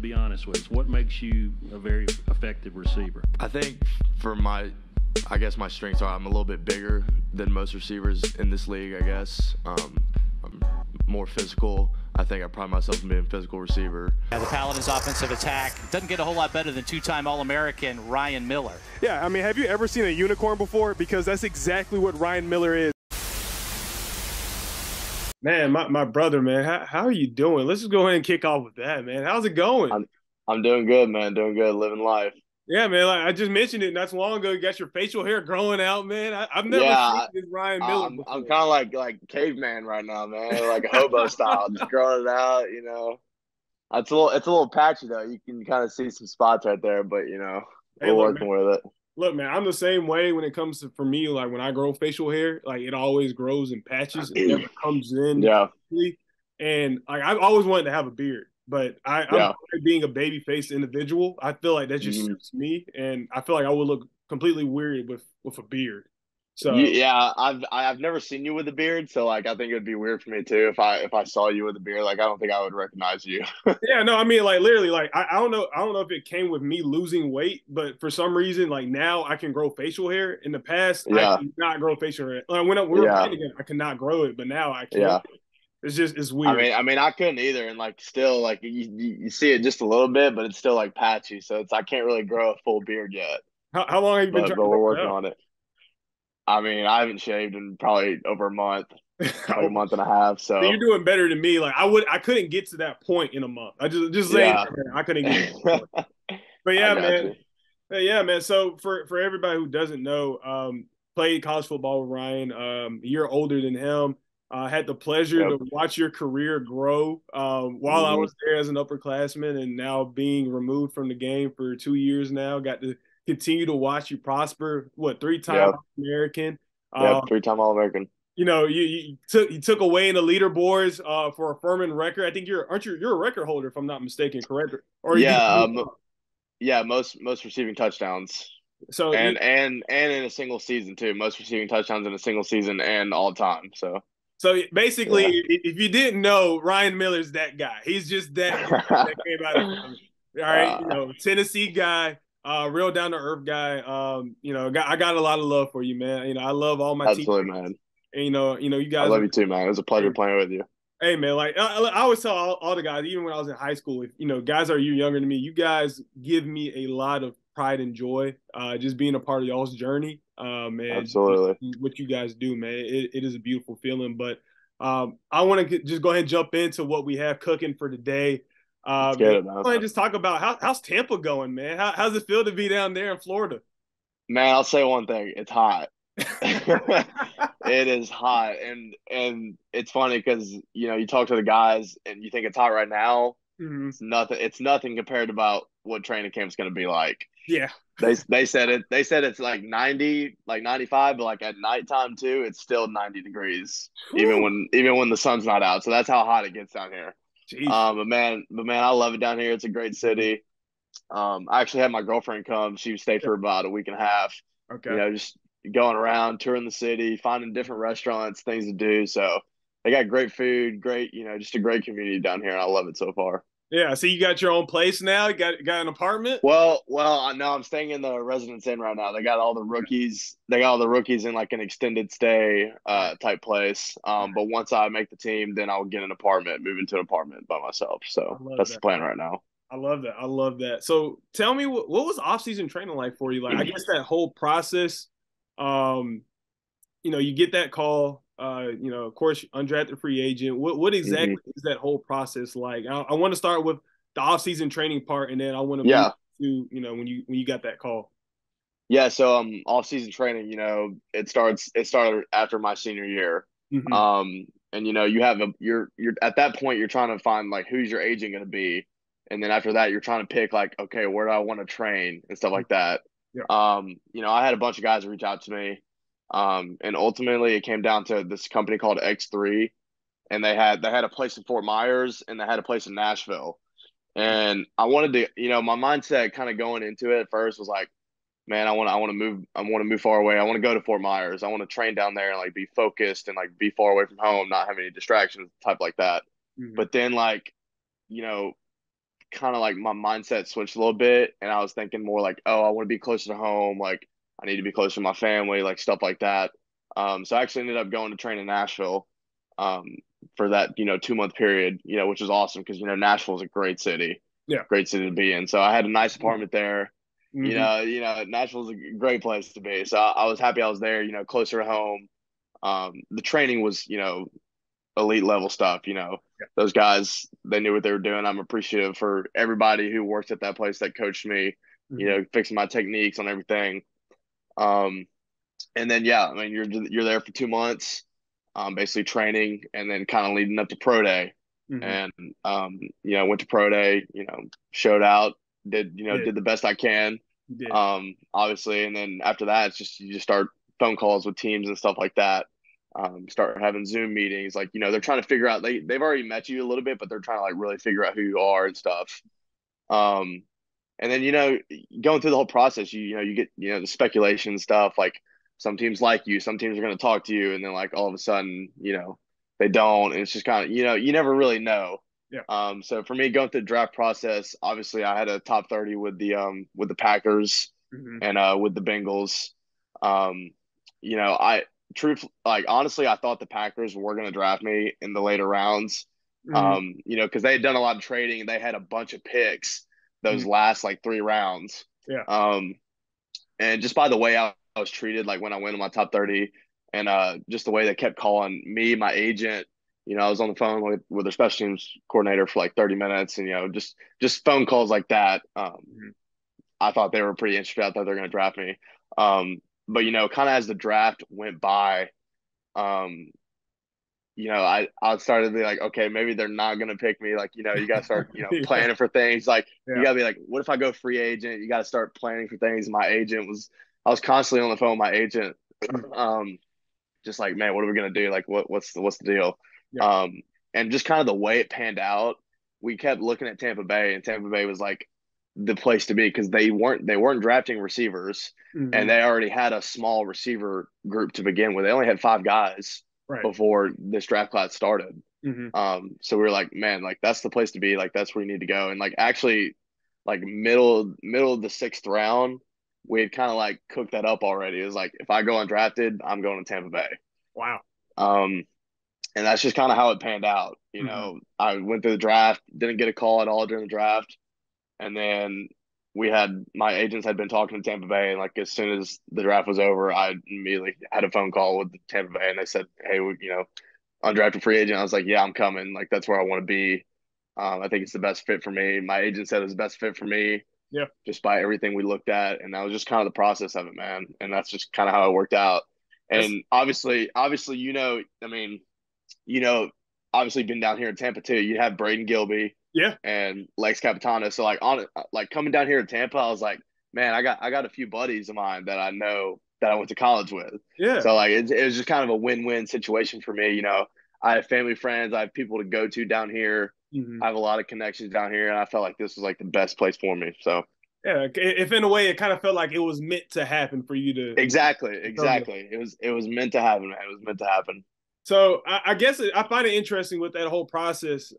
be honest with us. What makes you a very effective receiver? I think for I guess my strengths are I'm a little bit bigger than most receivers in this league, I guess. I'm more physical. I think I pride myself in being a physical receiver. The Paladins' offensive attack doesn't get a whole lot better than two-time All-American Ryan Miller. Yeah, I mean, have you ever seen a unicorn before? Because that's exactly what Ryan Miller is. Man, my brother, man, how are you doing? Let's just go ahead and kick off with that, man. How's it going? I'm doing good, man. Doing good, living life. Yeah, man. Like I just mentioned it not too long ago. You got your facial hair growing out, man. I've never seen this Ryan Miller before. I'm kind of like caveman right now, man. Like a hobo style, just growing it out. You know, it's a little patchy though. You can kind of see some spots right there, but you know, we're working with it. Look, man, I'm the same way when it comes to, for me, like when I grow facial hair, like it always grows in patches. It never comes in. Yeah. And like I've always wanted to have a beard, but I'm being a baby faced individual. I feel like that just suits me, and I feel like I would look completely weird with a beard. So yeah, I've never seen you with a beard, so like I think it would be weird for me too if I saw you with a beard. Like I don't think I would recognize you. Yeah, no, I mean like literally, like I don't know if it came with me losing weight, but for some reason, like now I can grow facial hair. In the past, I could not grow facial hair. Like when we were playing again, I could not grow it, but now I can. Yeah. It's weird. I mean, I couldn't either, and like still, like you see it just a little bit, but it's still like patchy, so I can't really grow a full beard yet. How long have you been trying but to we're working on it. I mean, I haven't shaved in probably over a month, like a month and a half. So you're doing better than me. Like I couldn't get to that point in a month. I just saying, I couldn't get to that point. But yeah, man. Yeah, man. So for everybody who doesn't know, played college football with Ryan. A year older than him. Had the pleasure to watch your career grow while I was there as an upperclassman, and now being removed from the game for 2 years now. Got to continue to watch you prosper. What, 3-time All-American? Yeah, 3-time All-American. You know, you took away in the leaderboards for a Furman record. I think you're a record holder if I'm not mistaken, correct? Or most receiving touchdowns. So and in a single season too. Most receiving touchdowns in a single season and all time. So basically, if you didn't know, Ryan Miller's that guy. He's just that guy that came out of Furman. All right, you know, Tennessee guy. Real down to earth guy. You know, I got a lot of love for you, man. You know, I love all my teammates. Absolutely, man. And you know, you guys. I love you too, man. It was a pleasure playing with you. Hey, man, like I always tell all the guys, even when I was in high school, if you know, guys are you younger than me, you guys give me a lot of pride and joy. Just being a part of y'all's journey. Man, absolutely. What you guys do, man, it is a beautiful feeling. But I want to just go ahead and jump into what we have cooking for today. I want to just talk about how's Tampa going, man? How's it feel to be down there in Florida? Man, I'll say one thing: it's hot. It is hot, and it's funny because you know you talk to the guys and you think it's hot right now. It's nothing. It's nothing compared to about what training camp's going to be like. Yeah, they said it. They said it's like 90, like 95, but like at nighttime too, it's still 90 degrees, even when the sun's not out. So that's how hot it gets down here. But man, I love it down here. It's a great city. I actually had my girlfriend come. She stayed for about a week and a half. Okay. You know, just going around, touring the city, finding different restaurants, things to do. So they got great food, great, you know, just a great community down here, and I love it so far. Yeah. So you got your own place now? You got an apartment? Well, no, I'm staying in the Residence Inn right now. They got all the rookies. They got all the rookies in like an extended stay type place. But once I make the team, then I'll get an apartment, move into an apartment by myself. So that's the plan right now. I love that. So tell me, what was off-season training like for you? Like, I guess that whole process, you know, you get that call, you know, of course, undrafted free agent. What exactly is that whole process like? I want to start with the off-season training part, and then I want to move to, you know, when you got that call. Yeah, so off-season training, you know, it started after my senior year. And you know, you're at that point you're trying to find like who's your agent going to be. And then after that, you're trying to pick like, okay, where do I want to train and stuff like that. Yeah. You know, I had a bunch of guys reach out to me. And ultimately it came down to this company called X3, and they had a place in Fort Myers and they had a place in Nashville. And I wanted to, you know, my mindset kind of going into it at first was like, man, I want to move far away. I want to go to Fort Myers. I want to train down there and like be focused and like be far away from home, not have any distractions, type like that. But then like, you know, kind of like my mindset switched a little bit, and I was thinking more like, oh, I want to be closer to home. Like I need to be closer to my family, like stuff like that. So I actually ended up going to train in Nashville um, for that, 2-month period, which was awesome because, Nashville is a great city. Yeah. Great city to be in. So I had a nice apartment there. Mm-hmm. Nashville's a great place to be. So I was happy I was there, closer to home. The training was, elite level stuff. Those guys, they knew what they were doing. I'm appreciative for everybody who worked at that place that coached me, fixing my techniques on everything. And then, yeah, I mean, you're there for 2 months, basically training and then kind of leading up to pro day. Mm-hmm. And, went to pro day, showed out, did the best I can, obviously. And then after that, it's just, you just start phone calls with teams and stuff like that. Start having Zoom meetings. Like, they're trying to figure out, they've already met you a little bit, but they're trying to like really figure out who you are and stuff. And then, going through the whole process, you get, the speculation stuff, like some teams like you, some teams are going to talk to you. And then like all of a sudden, they don't. And it's just kind of, you never really know. Yeah. So for me, going through the draft process, obviously I had a top 30 with the Packers and with the Bengals. Honestly, I thought the Packers were going to draft me in the later rounds. Because they had done a lot of trading and they had a bunch of picks those last like 3 rounds. Yeah. And just by the way I was treated, like when I went in my top 30 and just the way they kept calling me, my agent, I was on the phone with their special teams coordinator for like 30 minutes and, just phone calls like that. I thought they were pretty interested. I thought they were going to draft me. But, kind of as the draft went by, I started to be like, okay, maybe they're not going to pick me. Like, you got to start, planning for things. Like, you got to be like, what if I go free agent? You got to start planning for things. I was constantly on the phone with my agent. Just like, man, what are we going to do? Like, what's the deal? Yeah. And just kind of the way it panned out, we kept looking at Tampa Bay, and Tampa Bay was like the place to be because they weren't drafting receivers, and they already had a small receiver group to begin with. They only had 5 guys before this draft class started. So we were like, man, like that's the place to be. Like that's where you need to go. And like actually, like middle of the 6th round, we had kind of like cooked that up already. It was like if I go undrafted, I'm going to Tampa Bay. Wow. And that's just kind of how it panned out. I went through the draft, didn't get a call at all during the draft. And then my agents had been talking to Tampa Bay. And like, as soon as the draft was over, I immediately had a phone call with Tampa Bay and they said, hey, undrafted free agent. I was like, yeah, I'm coming. Like, that's where I want to be. I think it's the best fit for me. My agent said it was the best fit for me. Yeah. Just by everything we looked at. And that was just kind of the process of it, man. And that's just kind of how it worked out. And obviously, obviously been down here in Tampa too. You have Braden Gilby, and Lex Capitano. So like coming down here in Tampa, I was like, man, I got a few buddies of mine that I know that I went to college with. Yeah. So like it was just kind of a win-win situation for me. I have family, friends, I have people to go to down here. I have a lot of connections down here, and I felt like this was like the best place for me. So. Yeah, if in a way it kind of felt like it was meant to happen for you to. Exactly. It was meant to happen, man. It was meant to happen. So I guess I find it interesting with that whole process.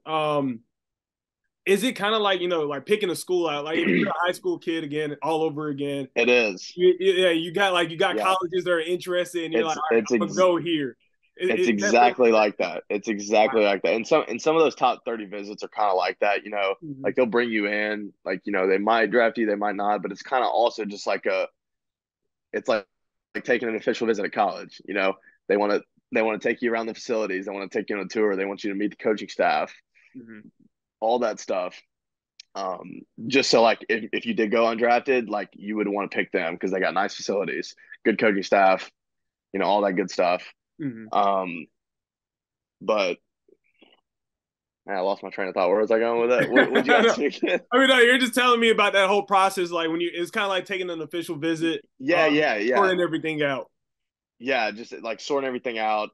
Is it kind of like, like picking a school out? Like if you're a high school kid again, all over again. It is. You got colleges that are interested, and you're like, all right, I'm gonna go here. It's exactly like that. It's exactly like that. And some of those top 30 visits are kind of like that. Like they'll bring you in, like they might draft you, they might not, but it's kind of also just like it's like taking an official visit at college. They want to take you around the facilities. They want to take you on a tour. They want you to meet the coaching staff, all that stuff. Just so like if you did go undrafted, like you would want to pick them because they got nice facilities, good coaching staff, all that good stuff. But man, I lost my train of thought. Where was I going with that? What you ask me again? I mean, no, you're just telling me about that whole process. Like it's kind of like taking an official visit. Yeah. Sorting everything out. Yeah, just like sorting everything out.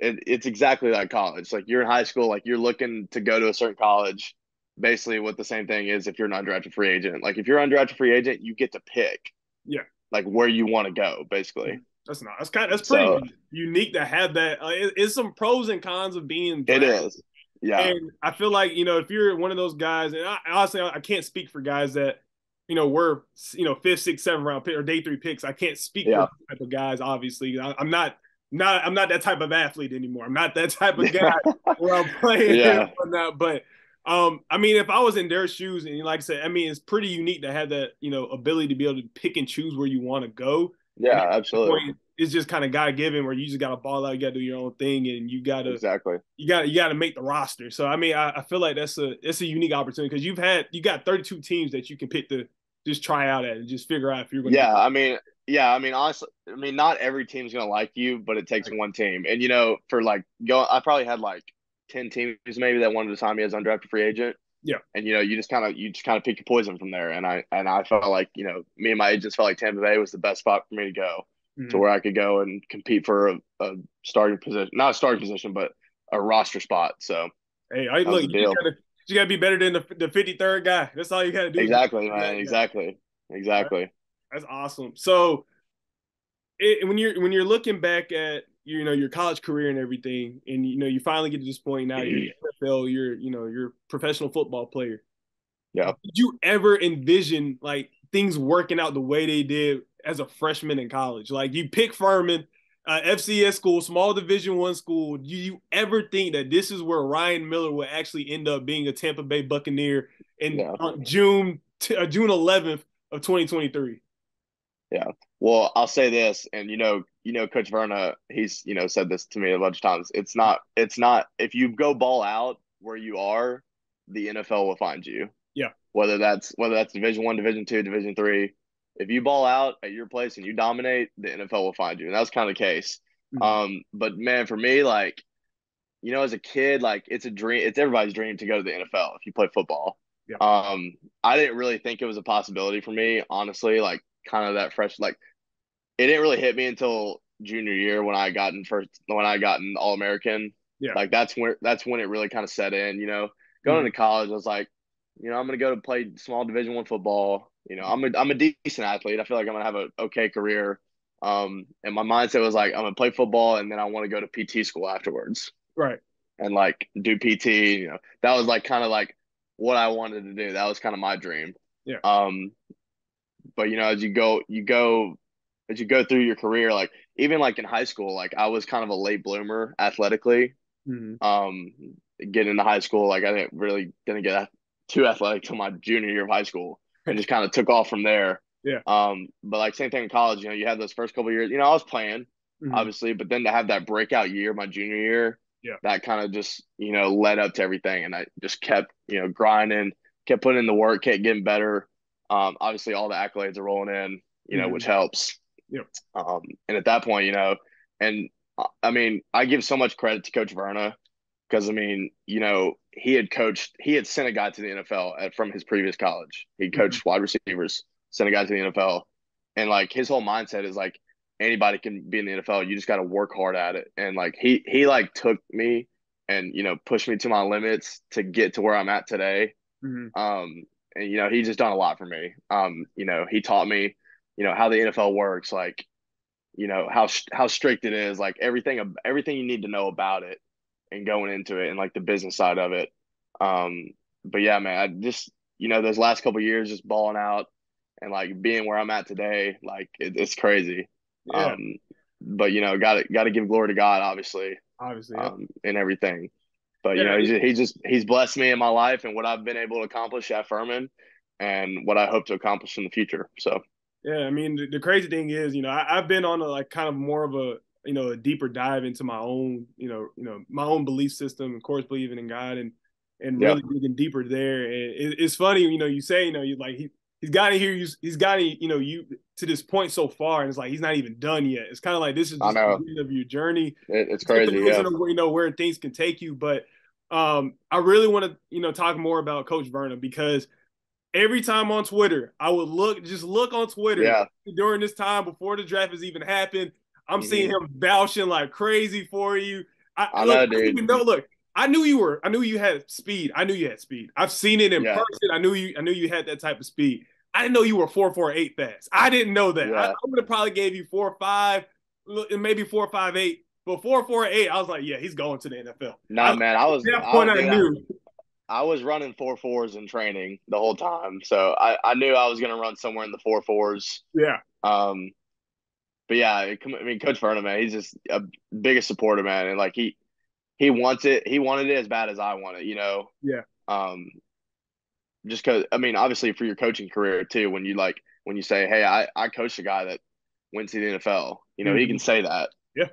It's exactly like college. Like you're in high school, like you're looking to go to a certain college. Basically, what the same thing is if you're an undrafted free agent. Like if you're an undrafted free agent, you get to pick. Yeah. Like where you want to go, basically. That's pretty unique to have that. It's some pros and cons of being drafted. It is. Yeah. And I feel like, if you're one of those guys, and honestly, I can't speak for guys that, were, fifth, sixth, seventh round pick or day 3 picks. I can't speak for Yeah. the type of guys, obviously. I'm not that type of athlete anymore. I'm not that type of guy where I'm playing Yeah. and whatnot. But I mean, if I was in their shoes, and like I said, I mean, it's pretty unique to have that, ability to be able to pick and choose where you want to go. And Yeah, at that absolutely. point, it's just kind of God given where you just got to ball out, you got to do your own thing, and you got to Exactly. you got to make the roster. So I mean, I feel like it's a unique opportunity because you got 32 teams that you can pick to just try out at and just figure out if you're going to. I mean, honestly, I mean, not every team's gonna like you, but it takes one team. And for like I probably had like 10 teams maybe that wanted to sign me as undrafted free agent. Yeah. And you just kind of pick your poison from there. And I felt like me and my agents felt like Tampa Bay was the best spot for me to go, to where I could go and compete for a starting position, not a starting position, but a roster spot. So hey, look, you got to be better than the 53rd guy. That's all you got to do. Exactly, man. Exactly. That's awesome. So when you're looking back at your college career and everything, and you finally get to this point now, you're NFL, you're a professional football player. Yeah. Did you ever envision like things working out the way they did as a freshman in college? Like you pick Furman, FCS school, small Division I school. Do you ever think that this is where Ryan Miller will actually end up being a Tampa Bay Buccaneer in June 11th of 2023? Yeah. Well, I'll say this, and Coach Verna, he's said this to me a bunch of times. It's not if you go ball out where you are, the NFL will find you. Yeah. Whether that's Division I, Division II, Division III, if you ball out at your place and you dominate, the NFL will find you, and that's kind of the case. But man, for me, like as a kid, like it's a dream. It's everybody's dream to go to the NFL if you play football. Yeah. I didn't really think it was a possibility for me, honestly. Like kind of that fresh, like it didn't really hit me until junior year when I got in All-American. Yeah. Like that's when it really kind of set in. Going into college, I was like, I'm gonna go to play small Division I football. I'm a decent athlete. I feel like I'm gonna have an okay career. And my mindset was like, I'm gonna play football, and then I want to go to PT school afterwards. Right. And like do PT. That was like kind of like what I wanted to do. That was kind of my dream. Yeah. But as you go through your career, like even like in high school, like I was kind of a late bloomer athletically. Getting into high school, like I didn't get too athletic till my junior year of high school, and just kind of took off from there. Yeah. But like same thing in college, you have those first couple of years, I was playing obviously, but then to have that breakout year, my junior year, that kind of just, led up to everything. And I just kept, grinding, kept putting in the work, kept getting better. Obviously all the accolades are rolling in, which helps. Yep. And at that point, and I mean, I give so much credit to Coach Verna because, I mean, he had sent a guy to the NFL from his previous college. He coached wide receivers, sent a guy to the NFL. And like his whole mindset is like anybody can be in the NFL. You just got to work hard at it. And like he like took me and, pushed me to my limits to get to where I'm at today. And, he's just done a lot for me. He taught me, how the NFL works, like, how strict it is, like everything you need to know about it and going into it and like the business side of it. But yeah, man, I just, those last couple of years just balling out and like being where I'm at today, like it's crazy. Yeah. But got to give glory to God, obviously, and everything. But he's blessed me in my life and what I've been able to accomplish at Furman and what I hope to accomplish in the future. So yeah, I mean the crazy thing is, I've been on a like kind of more of a a deeper dive into my own my own belief system, of course, believing in God and really digging deeper there. And it's funny, you say you like he's got to hear you, he's got to you to this point so far, and it's like he's not even done yet. It's kind of like this is just the beginning of your journey. It's crazy, yeah. Where things can take you, but I really want to talk more about Coach Verna because every time on Twitter, I would look on Twitter during this time before the draft has even happened. I'm seeing him vouching like crazy for you. I know, dude. Look, I knew you had speed. I knew you had speed. I've seen it in person. I knew you had that type of speed. I didn't know you were 4.48 fast. I didn't know that. I would have probably gave you 4.5, maybe 4.58 But 4.48, I was like, yeah, he's going to the NFL. No, man, At that point, I knew. I was running 4.4s in training the whole time, so I knew I was going to run somewhere in the 4.4s. Yeah. But yeah, I mean, Coach Furman, man, he's just a biggest supporter, man, and like he wants it. He wanted it as bad as I want it, you know. Yeah. Just because, I mean, obviously for your coaching career too, when you say, hey, I coached a guy that went to the NFL, you know, he can say that. Yeah.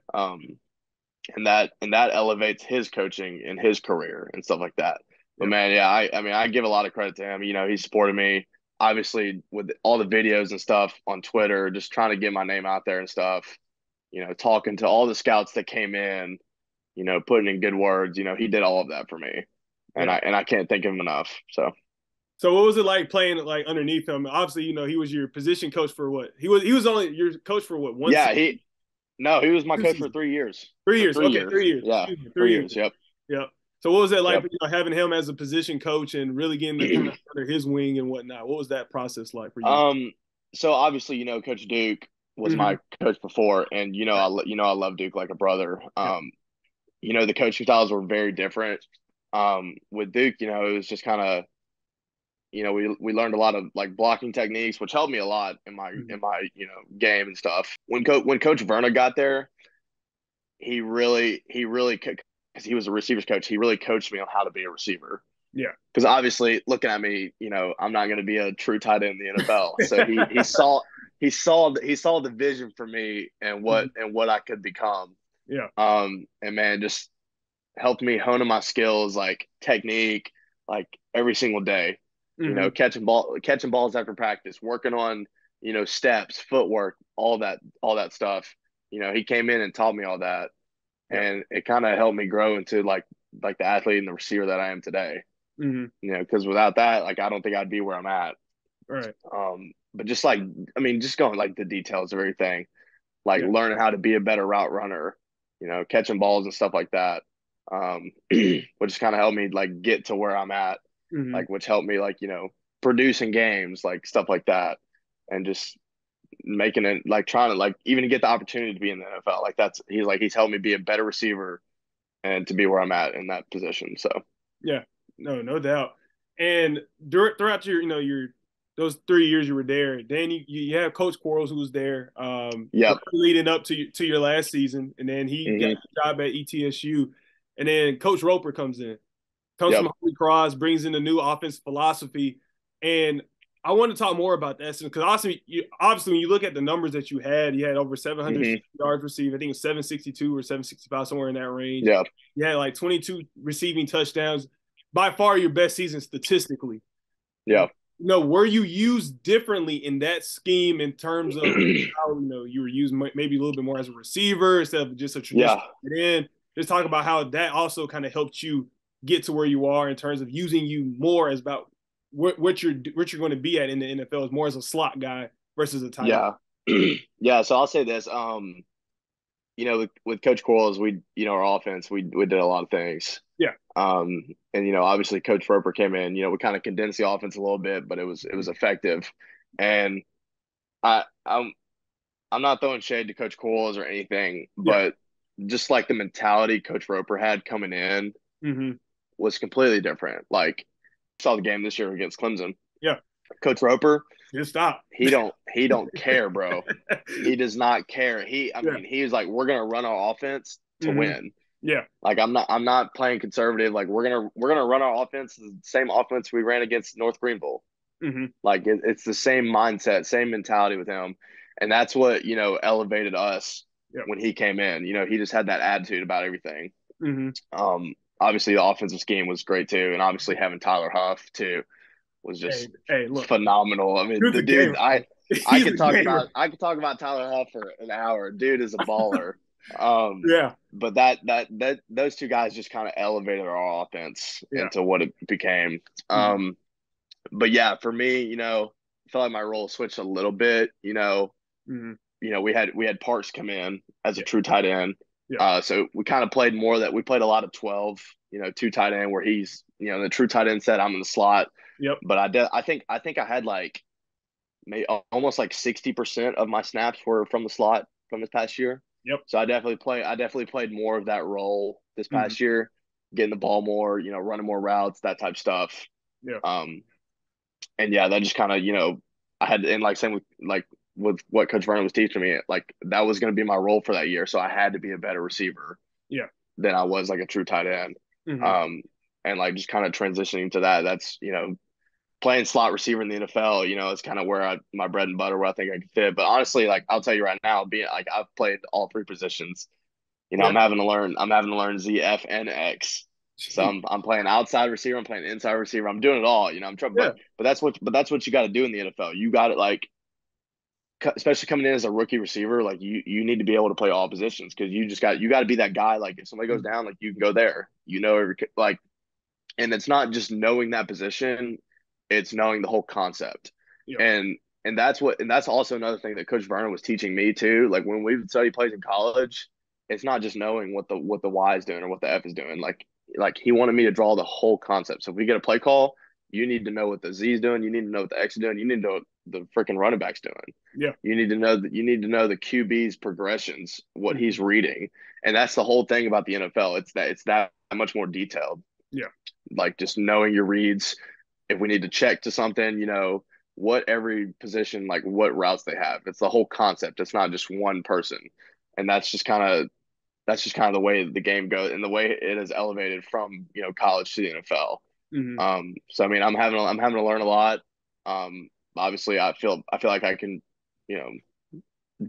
And that elevates his coaching and his career and stuff like that. But man, yeah, I mean, I give a lot of credit to him. You know, he supported me, obviously, with all the videos and stuff on Twitter, just trying to get my name out there and stuff. You know, talking to all the scouts that came in, you know, putting in good words. You know, he did all of that for me, and I can't thank him enough. So what was it like playing like underneath him? Obviously, you know, he was your position coach for what? He was only your coach for what? One yeah, season? he was my coach for 3 years. 3 years. Okay, 3 years. Yeah, 3 years. Yep. Yep. So what was that like, you know, having him as a position coach and really getting to kind of under his wing and whatnot? What was that process like for you? So obviously, you know, Coach Duke was my coach before, and you know, I love Duke like a brother. You know, the coaching styles were very different. With Duke, you know, it was just kind of, you know, we learned a lot of like blocking techniques, which helped me a lot in my you know, game and stuff. When Coach Verna got there, he really because he was a receivers coach, he really coached me on how to be a receiver. Yeah. Because obviously, looking at me, you know, I'm not going to be a true tight end in the NFL. So he saw the vision for me and what I could become. Yeah. And man, just helped me hone in my skills, like technique, like every single day. You know, catching balls after practice, working on, you know, steps, footwork, all that stuff. You know, he came in and taught me all that. And it kind of helped me grow into like the athlete and the receiver that I am today. You know, because without that, like, I don't think I'd be where I'm at. Right. But just like, I mean, just going like the details of everything, like learning how to be a better route runner, you know, catching balls and stuff like that, which kind of helped me like get to where I'm at, like, which helped me like, you know, producing games, like stuff like that, and just making it like trying to like even to get the opportunity to be in the NFL. Like he's helped me be a better receiver and to be where I'm at in that position. So yeah, no doubt. And throughout your, you know, those 3 years you were there, then you have Coach Quarles who was there. Leading up to your last season, and then he got the job at ETSU, and then Coach Roper comes from Holy Cross, brings in a new offensive philosophy, and I want to talk more about that because obviously when you look at the numbers that you had over 700 yards received. I think it was 762 or 765, somewhere in that range. Yeah, you had like 22 receiving touchdowns. By far your best season statistically. Yeah. You know, were you used differently in that scheme in terms of how, you know, you were used maybe a little bit more as a receiver instead of just a traditional end? Just talk about how that also kind of helped you get to where you are in terms of using you more as about what you're going to be at in the NFL is more as a slot guy versus a tight end. Yeah. So I'll say this. You know, with Coach Quarles, our offense, we did a lot of things. Yeah. And you know, obviously Coach Roper came in. You know, we kind of condensed the offense a little bit, but it was effective. And I'm not throwing shade to Coach Quarles or anything, but just like the mentality Coach Roper had coming in was completely different. Like, saw the game this year against Clemson. Yeah. Coach Roper. Just stop. He don't care, bro. He does not care. I mean, he was like, we're gonna run our offense to win. Yeah. Like I'm not playing conservative. Like we're gonna run our offense the same offense we ran against North Greenville. Like it's the same mindset, same mentality with him, and that's what, you know, elevated us when he came in. You know, he just had that attitude about everything. Obviously the offensive scheme was great too, and obviously having Tyler Huff too was just phenomenal. I mean, the dude, I could talk about Tyler Huff for an hour. Dude is a baller. But those two guys just kind of elevated our offense into what it became. But yeah, for me, you know, I felt like my role switched a little bit. You know, we had Parks come in as a true tight end. So we kind of played more that we played a lot of 12, you know, two tight end where he's, you know, the true tight end said I'm in the slot. But I think I had like maybe almost like 60% of my snaps were from the slot from this past year. Yep. So I definitely played more of that role this past year, getting the ball more, running more routes, that type of stuff. Yeah. And yeah, that just kind of, I had, and like same with what Coach Vernon was teaching me, like that was going to be my role for that year. So I had to be a better receiver than I was like a true tight end. And like just kind of transitioning to that, that's, playing slot receiver in the NFL, is kind of where my bread and butter, where I think I could fit. But honestly, like I'll tell you right now, being like I've played all three positions. I'm having to learn Z, F, and X. So I'm playing outside receiver, I'm playing inside receiver, I'm doing it all. I'm trying, but that's what you got to do in the NFL. You got it, like, especially coming in as a rookie receiver, like you need to be able to play all positions, because you got to be that guy. Like if somebody goes down, like you can go there. Like, and it's not just knowing that position, it's knowing the whole concept. And that's also another thing that Coach Vernon was teaching me too. Like when we study plays in college, it's not just knowing what the Y is doing or what the F is doing. Like he wanted me to draw the whole concept. So if we get a play call, you need to know what the Z is doing. You need to know what the X is doing. You need to know what the freaking running back's doing. Yeah. You need to know the QB's progressions, what he's reading. And that's the whole thing about the NFL. It's that much more detailed. Yeah. Like just knowing your reads. If we need to check to something, what every position, like what routes they have. It's the whole concept. It's not just one person. And that's just kind of the way the game goes and the way it is elevated from, college to the NFL. So I mean, I'm having to learn a lot. Obviously I feel like I can,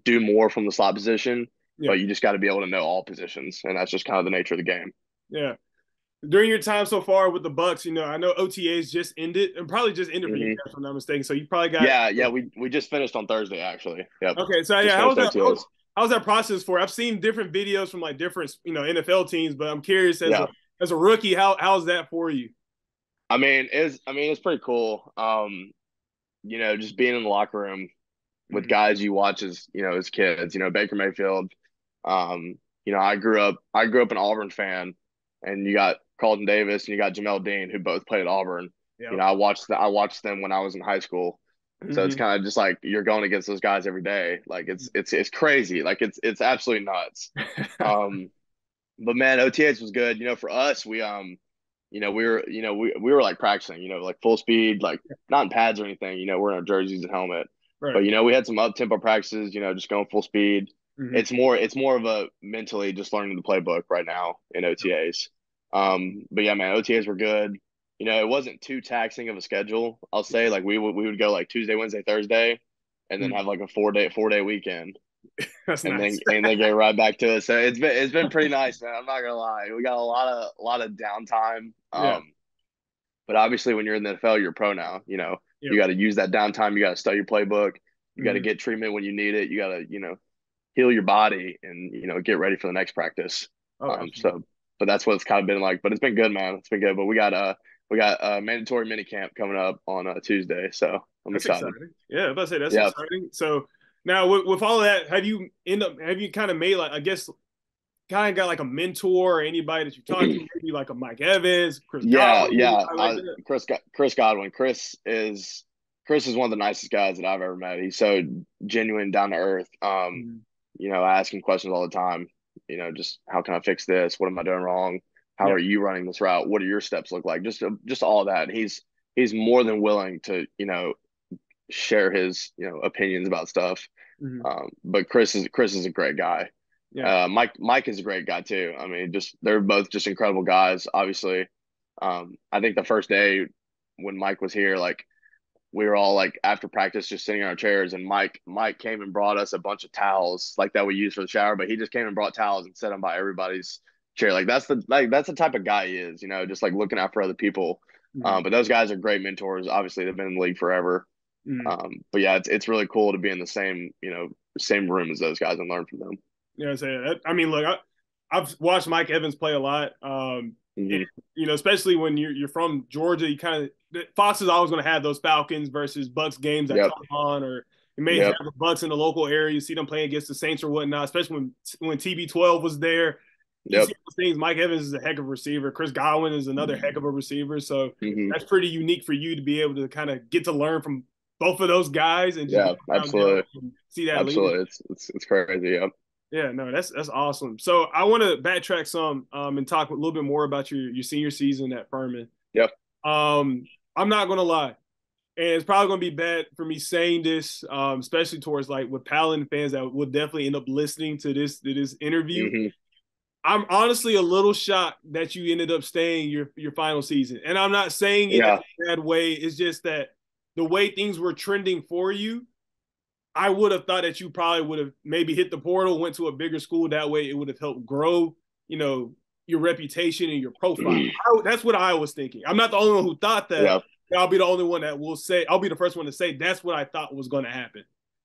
do more from the slot position, but you just got to be able to know all positions, and that's just kind of the nature of the game. Yeah. During your time so far with the Bucs, I know OTAs just ended, and probably just ended for you guys, if I'm not mistaken. So you probably got we just finished on Thursday actually. Yep. Okay, so yeah, how's that process for? I've seen different videos from like different NFL teams, but I'm curious as a rookie, how's that for you? I mean, it's pretty cool. Just being in the locker room with guys you watch as kids. Baker Mayfield. I grew up an Auburn fan, and you got Carlton Davis and you got Jamel Dean, who both played at Auburn. Yep. I watched them when I was in high school. So it's kind of just like you're going against those guys every day. Like it's crazy. Like it's absolutely nuts. But man, OTAs was good. For us, we were like practicing, like full speed, like not in pads or anything. We're in our jerseys and helmet. Right. But we had some up tempo practices. Just going full speed. It's more of a mentally just learning the playbook right now in OTAs. But yeah, man, OTAs were good. It wasn't too taxing of a schedule. I'll say, like we would go like Tuesday, Wednesday, Thursday, and then have like a 4-day weekend. That's and nice. then they get right back to it. So it's been pretty nice, man. I'm not gonna lie. We got a lot of downtime. But obviously when you're in the NFL, you're a pro now. You got to use that downtime. You got to study your playbook. You got to get treatment when you need it. You got to heal your body and get ready for the next practice. But that's what it's kind of been like. But it's been good, man. It's been good. But we got a mandatory mini camp coming up on Tuesday, so I'm excited. Exciting. Yeah, I was about to say that's exciting. So now with all of that, have you kind of made, like, I guess, kind of got like a mentor or anybody that you talk to, maybe like a Mike Evans, Chris Godwin? Chris Godwin. Chris is one of the nicest guys that I've ever met. He's so genuine, down to earth. Asking questions all the time. Just how can I fix this? What am I doing wrong? How are you running this route? What do your steps look like? Just all that. He's more than willing to share his opinions about stuff. But Chris is a great guy. Yeah. Mike is a great guy too. I mean, they're both just incredible guys. Obviously, I think the first day when Mike was here, like we were all like after practice just sitting in our chairs, and Mike came and brought us a bunch of towels like that we use for the shower. But he just came and brought towels and set them by everybody's chair. Like that's the type of guy he is. Just like looking out for other people. But those guys are great mentors. Obviously, they've been in the league forever. But yeah, it's really cool to be in the same room as those guys and learn from them. Yeah, I mean, look, I've watched Mike Evans play a lot. And, especially when you're from Georgia, you kind of Fox is always going to have those Falcons versus Bucs games that come on, or you may have the Bucs in the local area. You see them playing against the Saints or whatnot, especially when TB12 was there. You see those things. Mike Evans is a heck of a receiver. Chris Godwin is another heck of a receiver. So that's pretty unique for you to be able to kind of get to learn from both of those guys and just absolutely and see that. Absolutely, it's crazy. Yeah. Yeah, no, that's awesome. So I want to backtrack some and talk a little bit more about your senior season at Furman. Yep. I'm not gonna lie, and it's probably gonna be bad for me saying this, especially towards like with Paladin fans that will definitely end up listening to this interview. Mm-hmm. I'm honestly a little shocked that you ended up staying your final season, and I'm not saying it in a bad way. It's just that the way things were trending for you, I would have thought that you probably would have maybe hit the portal, went to a bigger school. That way, it would have helped grow, your reputation and your profile. That's what I was thinking. I'm not the only one who thought that. Yeah. I'll be the only one that will say. I'll be the first one to say that's what I thought was going to happen.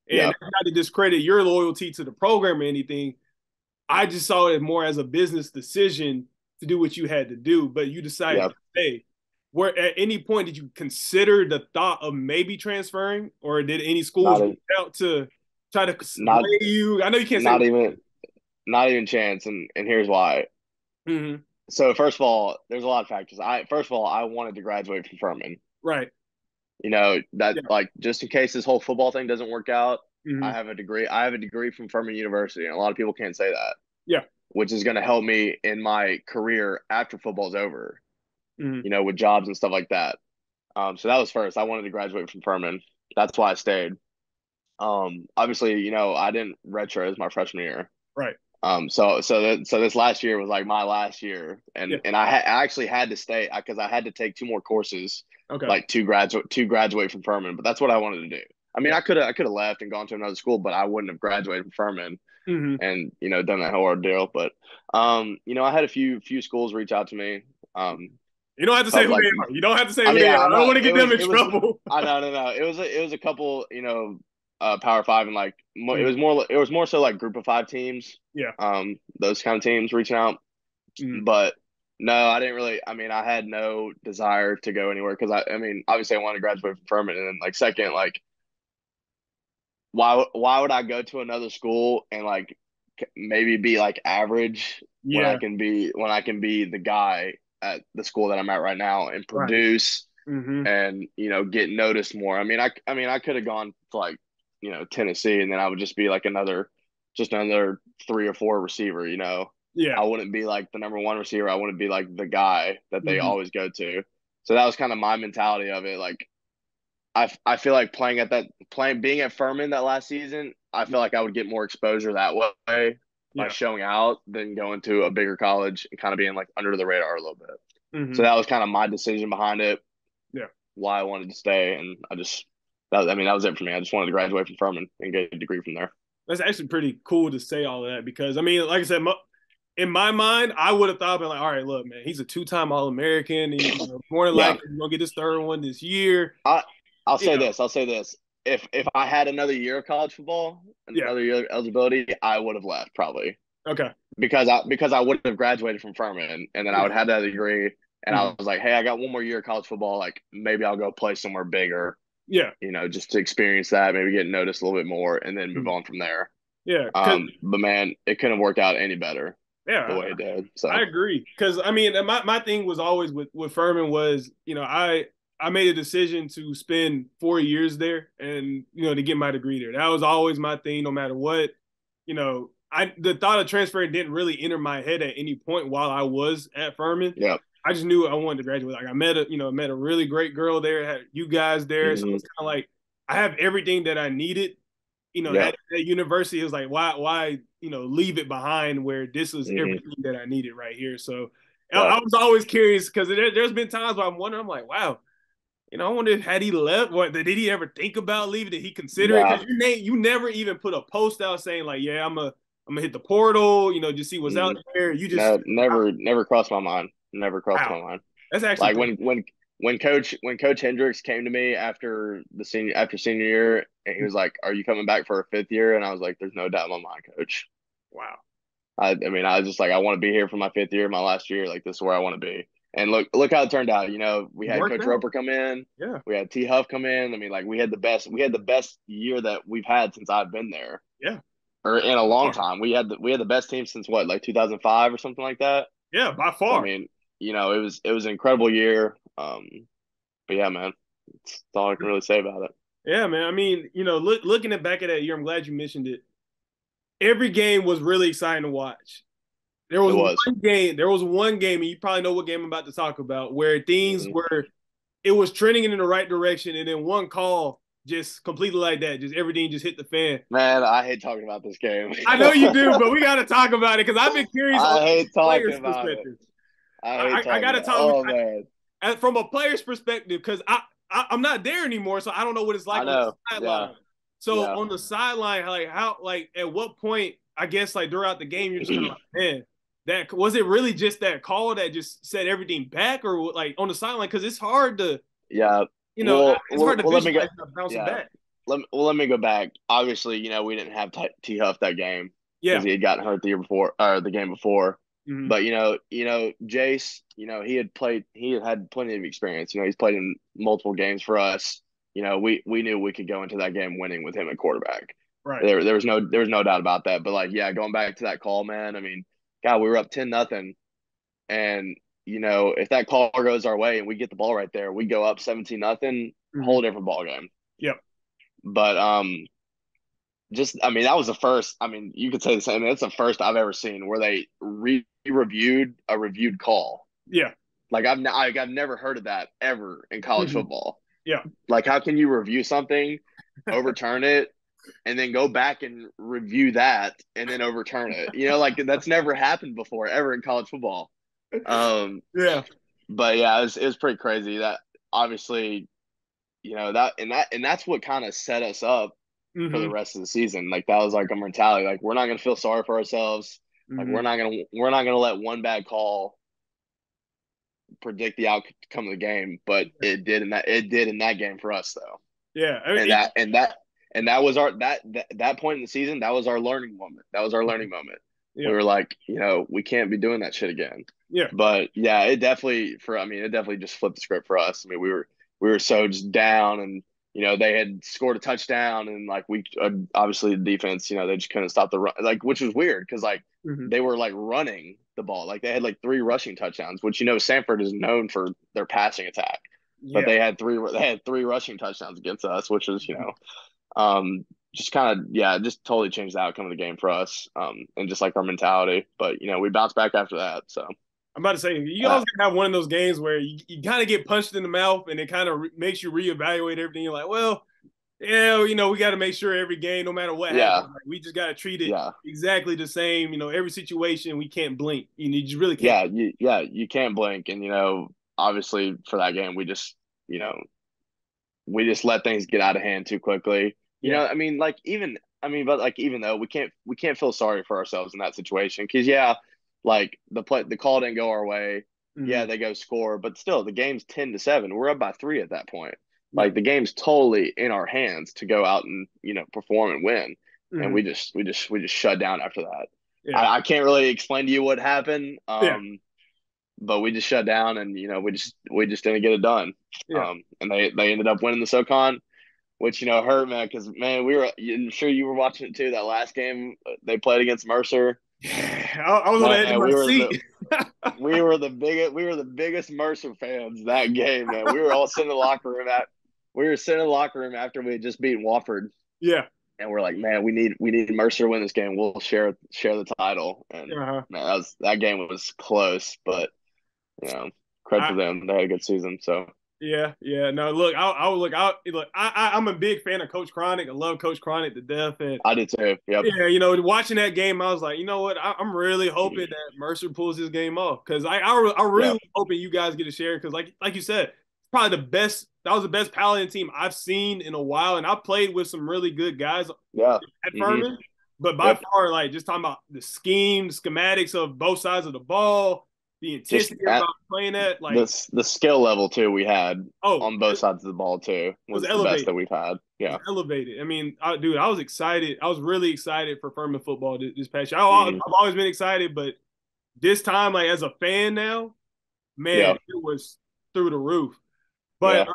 And Yeah. not to discredit your loyalty to the program or anything, I just saw it more as a business decision to do what you had to do. But you decided to stay. Where at any point did you consider the thought of maybe transferring, or did any schools reach out to try to sway you? I know you can't say not even chance, and here's why. Mm-hmm. So first of all, there's a lot of factors. I wanted to graduate from Furman. Right. Like just in case this whole football thing doesn't work out, Mm-hmm. I have a degree from Furman University, and a lot of people can't say that. Yeah. Which is going to help me in my career after football's over. Mm-hmm. With jobs and stuff like that. So that was first. I wanted to graduate from Furman. That's why I stayed. Obviously, I didn't redshirt as my freshman year. Right. So this last year was like my last year, and I actually had to stay because I had to take 2 more courses, like to graduate from Furman. But that's what I wanted to do. I mean, I could have left and gone to another school, but I wouldn't have graduated from Furman and done that whole ordeal. But I had a few schools reach out to me. You don't have to say who they are. You don't have to say who they are. I don't want to get them in trouble. I know. It was a couple, Power 5 and like it was more so like Group of 5 teams. Yeah. Those kind of teams reaching out. But no, I didn't really. I mean, I had no desire to go anywhere because obviously I wanted to graduate from Furman, and then like second, like why would I go to another school and like maybe be like average when I can be the guy at the school that I'm at right now and produce and get noticed more. I mean I could have gone to like Tennessee, and then I would just be like another 3 or 4 receiver. I wouldn't be like the number 1 receiver. I wouldn't be like the guy that they always go to. So that was kind of my mentality of it. Like I feel like being at Furman that last season, I feel like I would get more exposure that way by showing out than going to a bigger college and kind of being like under the radar a little bit. So that was kind of my decision behind it. Yeah. Why I wanted to stay. And that was it for me. I just wanted to graduate from Furman and get a degree from there. That's actually pretty cool to say all of that because, I mean, like I said, in my mind, I would have thought, been like, all right, look, man, he's a 2-time All-American. He's more than likely he's going to get his 3rd one this year. I'll say this. If I had another year of college football, another year of eligibility, I would have left probably. Okay. Because I would have graduated from Furman, and then I would have that degree, and I was like, hey, I got 1 more year of college football. Like maybe I'll go play somewhere bigger. Yeah. Just to experience that, maybe get noticed a little bit more, and then move on from there. Yeah. But man, it couldn't have worked out any better. Yeah. The way it did. So I agree. Because I mean, my thing was always with Furman was, I made a decision to spend 4 years there and, to get my degree there. That was always my thing, no matter what. The thought of transferring didn't really enter my head at any point while I was at Furman. Yeah. I just knew I wanted to graduate. Like I met a really great girl there, had you guys there. So it's kind of like I have everything that I needed. At university, it was like, why, leave it behind where this was everything that I needed right here. So I was always curious because there's been times where I'm wondering, I'm like, wow, I wonder had he left, did he ever think about leaving? Did he consider it? Because you never even put a post out saying like, yeah, I'm gonna hit the portal, just see what's out there. You just never crossed my mind. Never crossed my mind. That's actually like when Coach Hendricks came to me after senior year, and he was like, "Are you coming back for a 5th year?" And I was like, "There's no doubt in my mind, Coach." Wow. I was just like, I want to be here for my 5th year, my last year. Like this is where I want to be. And look how it turned out. We had Coach Roper come in. Yeah. We had T Huff come in. I mean, like we had the best year that we've had since I've been there. Yeah. Or in a long time. We had the best team since what, like 2005 or something like that. Yeah, by far. I mean, it was an incredible year. But yeah, man, that's all I can really say about it. Yeah, man. I mean, looking back at that year, I'm glad you mentioned it. every game was really exciting to watch. There was one game. There was one game, and you probably know what game I'm about to talk about, where things were. It was trending in the right direction, and then one call just completely like that, just everything just hit the fan. Man, I hate talking about this game. I know you do, but we got to talk about it because I've been curious. I on hate talking players' about perspective. it. I got to talk. Oh man, from a player's perspective, because I'm not there anymore, so I don't know what it's like on the sideline. Yeah. So on the sideline, at what point, I guess like throughout the game, you're just kind of like, man, that was it really just that call that just set everything back, or like on the sideline? Because it's hard to, it's hard to visualize bouncing back. Let me go back. Obviously, we didn't have T Huff that game because he had gotten hurt the year before or the game before. Mm-hmm. But Jace, he had plenty of experience. He's played in multiple games for us. We knew we could go into that game winning with him at quarterback. Right. There was no doubt about that. But going back to that call, man. I mean, God, we were up 10-0, and if that call goes our way and we get the ball right there, we go up 17-0, whole different ball game. Yep. But that was the first. I mean, you could say the same. That's the first I've ever seen where they reviewed a reviewed call. Yeah. I've never heard of that ever in college football. Yeah. How can you review something, overturn it, and then go back and review that and then overturn it? That's never happened before ever in college football. Yeah. But yeah, it was pretty crazy. That obviously, that's what kind of set us up for the rest of the season. That was our mentality. We're not gonna feel sorry for ourselves. We're not gonna let one bad call predict the outcome of the game. But it did in that game for us though. Yeah, that was that point in the season. That was our learning moment. Yeah. We were like, we can't be doing that shit again. Yeah. But yeah, it definitely just flipped the script for us. I mean, we were so just down, and they had scored a touchdown, and we obviously the defense, they just couldn't stop the run, which was weird because they were running the ball, they had 3 rushing touchdowns, which Sanford is known for their passing attack, but they had 3 rushing touchdowns against us, which was just kind of just totally changed the outcome of the game for us, and just our mentality. But we bounced back after that. So I'm about to say, you always gonna have one of those games where you kind of get punched in the mouth, and it kind of makes you reevaluate everything. You're like, well, yeah, we got to make sure every game, no matter what happens, we just got to treat it exactly the same. Every situation, we can't blink. You just really can't. You can't blink, and obviously for that game, we just let things get out of hand too quickly. Even though we can't feel sorry for ourselves in that situation, because the call didn't go our way. Yeah, they go score, but still the game's 10-7. We're up by 3 at that point. The game's totally in our hands to go out and perform and win, and we just shut down after that. Yeah. I can't really explain to you what happened, but we just shut down, and we just didn't get it done. Yeah. And they ended up winning the SoCon, which hurt, man, because I'm sure you were watching it too. That last game they played against Mercer. I was on the edge of my seat. We were the biggest Mercer fans that game, man. We were all sitting in the locker room after we had just beaten Wofford. Yeah. And we're like, man, we need Mercer to win this game. We'll share the title. And man, that game was close, but credit to them. They had a good season. So yeah. No, look, I'm a big fan of Coach Cronic. I love Coach Cronic to death. And I did too. Yep. Yeah, watching that game, I was like, you know what? I'm really hoping that Mercer pulls this game off, because I really hoping you guys get a share, because like you said, probably the best. That was the best Paladin team I've seen in a while, and I played with some really good guys at Furman. But by far, just talking about the scheme, the schematics of both sides of the ball, the intensity about playing that, the skill level too we had on both sides of the ball too was the best that we've had. Yeah, elevated. I mean, I was excited. I was really excited for Furman football this past year. I've always been excited, but this time, as a fan now, man, it was through the roof. But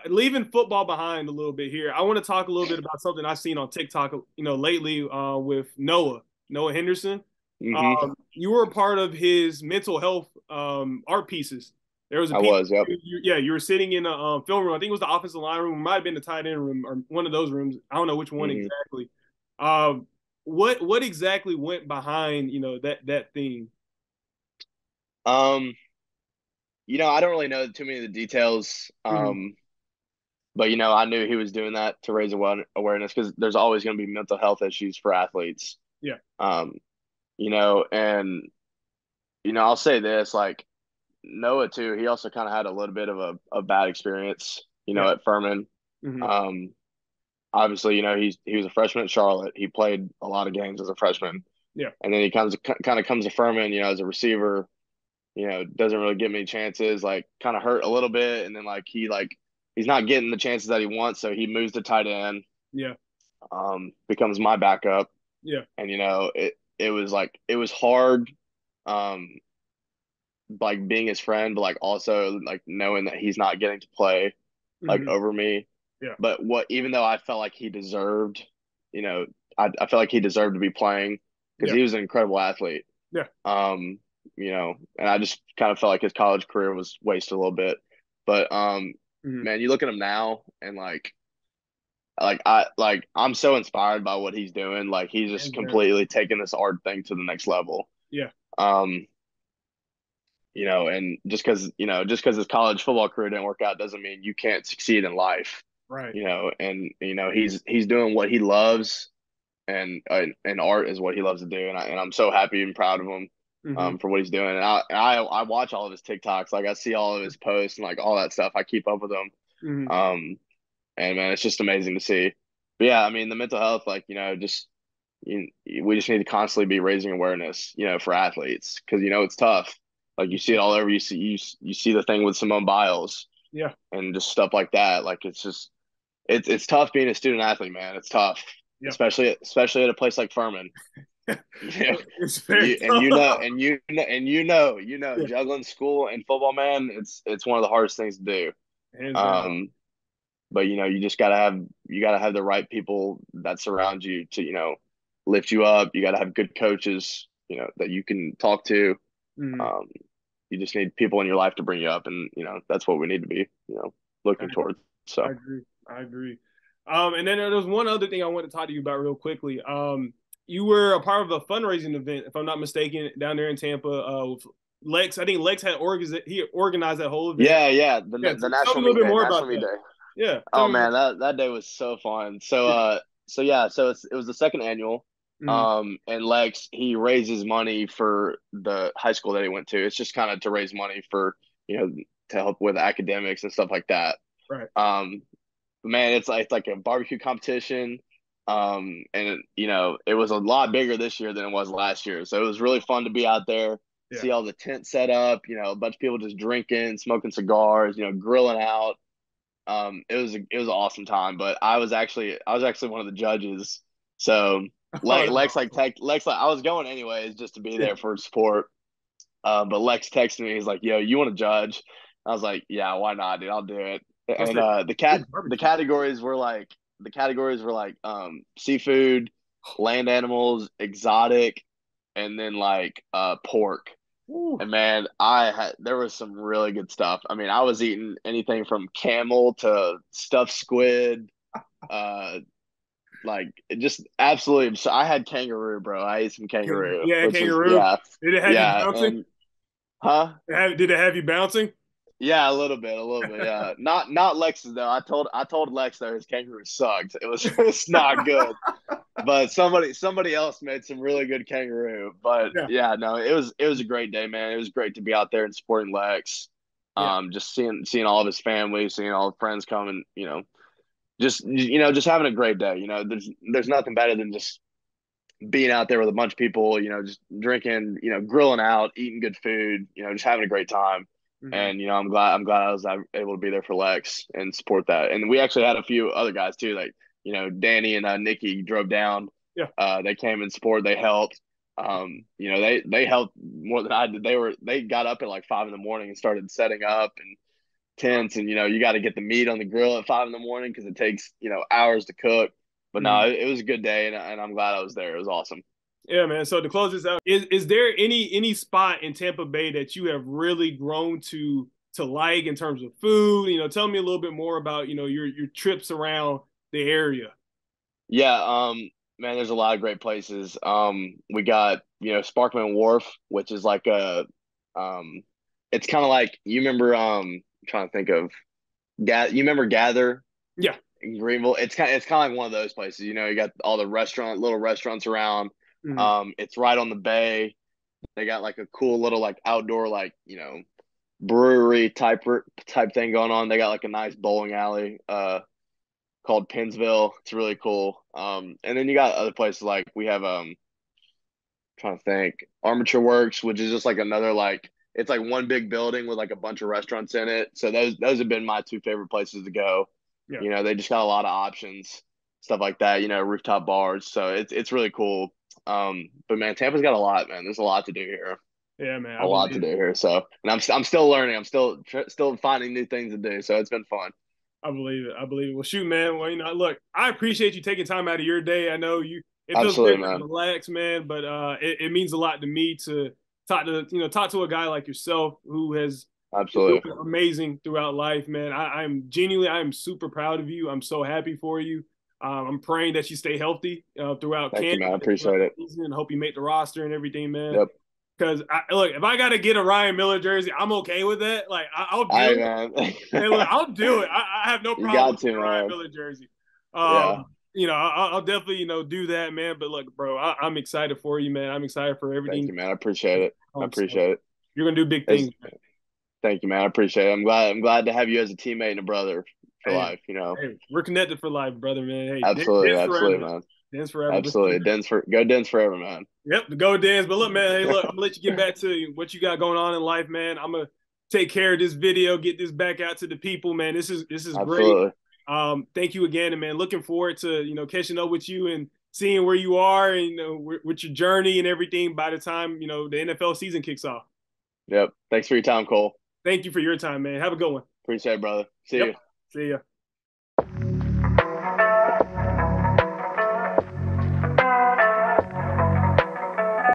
leaving football behind a little bit here, I want to talk a little bit about something I've seen on TikTok, lately with Noah Henderson. You were a part of his mental health art pieces. There was you were sitting in a film room. I think it was the offensive line room. It might have been the tight end room or one of those rooms. I don't know which one exactly. what exactly went behind, that thing? I don't really know too many of the details. But I knew he was doing that to raise awareness because there's always going to be mental health issues for athletes. Yeah. And I'll say this, like Noah too. He also kind of had a little bit of a bad experience, at Furman. Obviously, he was a freshman at Charlotte. He played a lot of games as a freshman. Yeah. And then he kind of comes to Furman, as a receiver. Doesn't really get many chances. Like, kind of hurt a little bit, and then he's not getting the chances that he wants, so he moves to tight end. Yeah. Becomes my backup. Yeah. And it was hard, like being his friend, but like also like knowing that he's not getting to play like over me. Yeah. But even though I felt like he deserved, I felt like he deserved to be playing because he was an incredible athlete. Yeah. And I just kind of felt like his college career was wasted a little bit. But man, you look at him now and I'm so inspired by what he's doing. Like, he's just completely taking this art thing to the next level. Yeah. And just because his college football career didn't work out doesn't mean you can't succeed in life. Right. He's doing what he loves, and art is what he loves to do, and I'm so happy and proud of him for what he's doing. And I watch all of his TikToks, like I see all of his posts and like all that stuff. I keep up with him. And man, it's just amazing to see. But yeah, I mean, the mental health, like, we just need to constantly be raising awareness, for athletes, because it's tough. Like, you see it all over. You see the thing with Simone Biles, yeah, and just stuff like that. Like, it's tough being a student athlete, man. It's tough, especially at a place like Furman. It's very tough. Juggling school and football, man. It's one of the hardest things to do. But you just gotta have the right people that surround you to lift you up. You gotta have good coaches that you can talk to. You just need people in your life to bring you up, and that's what we need to be looking towards. So I agree. And then there's one other thing I want to talk to you about real quickly. You were a part of a fundraising event, if I'm not mistaken, down there in Tampa. With Lex, I think Lex had organized that whole event. Yeah. The National Tell me a little bit more about that. Day. Yeah. Oh man, that day was so fun. So it was the second annual. And Lex, he raises money for the high school that he went to. It's just kind of to raise money for to help with academics and stuff like that. Right. Man, it's like a barbecue competition. And it was a lot bigger this year than it was last year. So it was really fun to be out there, see all the tents set up, a bunch of people just drinking, smoking cigars, grilling out. It was an awesome time, but I was actually one of the judges. So Lex I was going anyways just to be there for support. But Lex texted me, he's like, "Yo, you want to judge?" I was like, "Yeah, why not, dude? I'll do it." And the categories were like seafood, land animals, exotic, and then pork. Ooh. And man, there was some really good stuff. I mean, I was eating anything from camel to stuffed squid, just absolutely. So I had kangaroo, bro. I ate some kangaroo. Yeah, kangaroo. Did it have you bouncing? Did it have you bouncing? Yeah, a little bit. Yeah, not Lex's though. I told Lex though his kangaroo sucked. It's not good. But somebody else made some really good kangaroo. But no, it was a great day, man. It was great to be out there and supporting Lex. Just seeing all of his family, seeing all the friends coming, just having a great day. There's nothing better than just being out there with a bunch of people, just drinking, grilling out, eating good food, just having a great time. And I'm glad I was able to be there for Lex and support that. And we actually had a few other guys too, like Danny and Nikki drove down. They came and supported. They helped. They helped more than I did. They got up at like 5 a.m. and started setting up and tents, and you got to get the meat on the grill at 5 a.m. because it takes hours to cook. But no, it was a good day, and I'm glad I was there. It was awesome. Yeah, man. So to close this out, is there any spot in Tampa Bay that you have really grown to like in terms of food? Tell me a little bit more about your trips around the area. Yeah, Man, there's a lot of great places. We got, Sparkman Wharf, which is like it's kind of like, you remember, I'm trying to think of, you remember Gather Yeah. in Greenville? It's kind of like one of those places. You got all the little restaurants around. Mhm. It's right on the bay. They got like a cool little like outdoor like brewery type thing going on. They got like a nice bowling alley called Pennsville. It's really cool. And then you got other places like we have trying to think, Armature Works, which is just like another like it's like one big building with like a bunch of restaurants in it. So those have been my two favorite places to go. Yeah. They just got a lot of options, stuff like that. Rooftop bars. So it's really cool. But man, Tampa's got a lot, man. There's a lot to do here. Yeah, man. A I lot to believe do it. here. So, and I'm still learning. I'm still finding new things to do. So it's been fun. I believe it. I believe it. Well, shoot, man. Well, look, I appreciate you taking time out of your day. I know it feels Absolutely, good to man. relax, man, but it means a lot to me to talk to a guy like yourself who has been Absolutely. doing amazing throughout life, man. I'm super proud of you. I'm so happy for you. I'm praying that you stay healthy throughout Thank you, camp, man. I throughout appreciate the it. season, and hope you make the roster and everything, man. Yep. Because look, if I got to get a Ryan Miller jersey, I'm okay with that. Like I'll do All it. right, man. Hey, look, I'll do it. I have no You problem got with to, the Ryan man. Miller jersey. Yeah. I'll definitely, do that, man. But look, bro, I'm excited for you, man. I'm excited for Thank everything. you, man. I appreciate it. I So appreciate it. you're gonna do big It's, things, man. Thank you, man. I appreciate it. I'm glad to have you as a teammate and a brother for Hey, life. hey, we're connected for life, brother, man. Hey, Absolutely, dance forever, absolutely, man. dance forever. But Absolutely. Go Dens forever, man. yep, the go dance. But look, man, hey, look, I'm gonna let you get back to what you got going on in life, man. I'm gonna take care of this video, get this back out to the people, man. This is great. Absolutely. Thank you again, and man, looking forward to catching up with you and seeing where you are and with your journey and everything by the time the NFL season kicks off. Yep. Thanks for your time, Cole. Thank you for your time, man. Have a good one. Appreciate it, brother. See Yep. you. See ya.